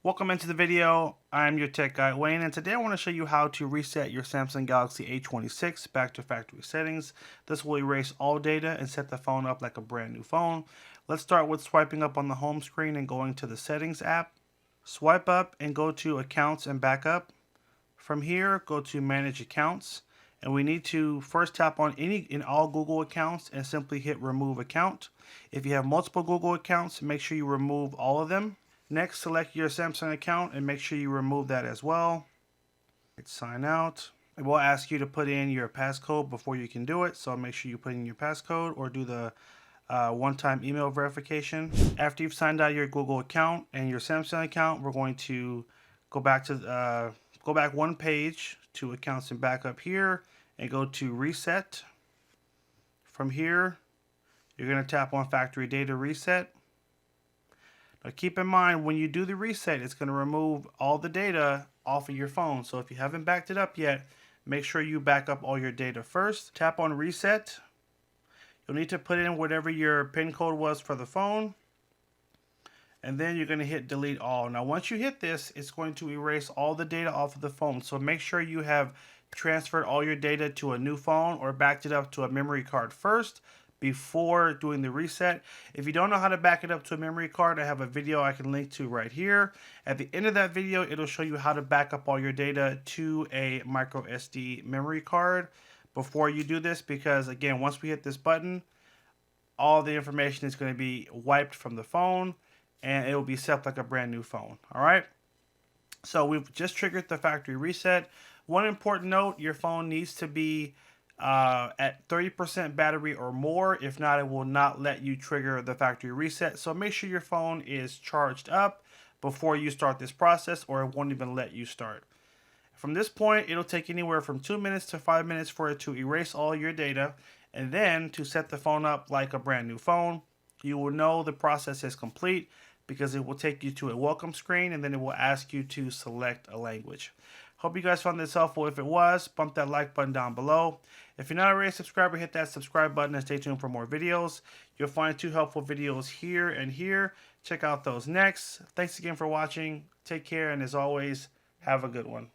Welcome into the video. I'm your tech guy Wayne, and today I want to show you how to reset your Samsung Galaxy A26 back to factory settings. This will erase all data and set the phone up like a brand new phone. Let's start with swiping up on the home screen and going to the settings app. Swipe up and go to accounts and backup. From here, go to manage accounts, and we need to first tap on all Google accounts and simply hit remove account. If you have multiple Google accounts, make sure you remove all of them. Next, select your Samsung account and make sure you remove that as well. Hit sign out. It will ask you to put in your passcode before you can do it, so make sure you put in your passcode or do the one-time email verification. After you've signed out your Google account and your Samsung account, we're going to go back one page to accounts and backup here and go to reset. From here, you're going to tap on factory data reset. Now keep in mind, when you do the reset, it's going to remove all the data off of your phone. So if you haven't backed it up yet, make sure you back up all your data first. Tap on reset. You'll need to put in whatever your PIN code was for the phone. And then you're going to hit delete all. Now once you hit this, it's going to erase all the data off of the phone. So make sure you have transferred all your data to a new phone or backed it up to a memory card first before doing the reset. If you don't know how to back it up to a memory card, I have a video I can link to right here. At the end of that video, it'll show you how to back up all your data to a micro SD memory card before you do this, because again, once we hit this button, all the information is going to be wiped from the phone and it will be set like a brand new phone. All right. So we've just triggered the factory reset. One important note, your phone needs to be at 30% battery or more. If not, it will not let you trigger the factory reset. So make sure your phone is charged up before you start this process, or it won't even let you start. From this point, it'll take anywhere from 2 minutes to 5 minutes for it to erase all your data, and then to set the phone up like a brand new phone. You will know the process is complete because it will take you to a welcome screen, and then it will ask you to select a language. Hope you guys found this helpful. If it was, bump that like button down below. If you're not already a subscriber, hit that subscribe button and stay tuned for more videos. You'll find 2 helpful videos here and here. Check out those next. Thanks again for watching. Take care, and as always, have a good one.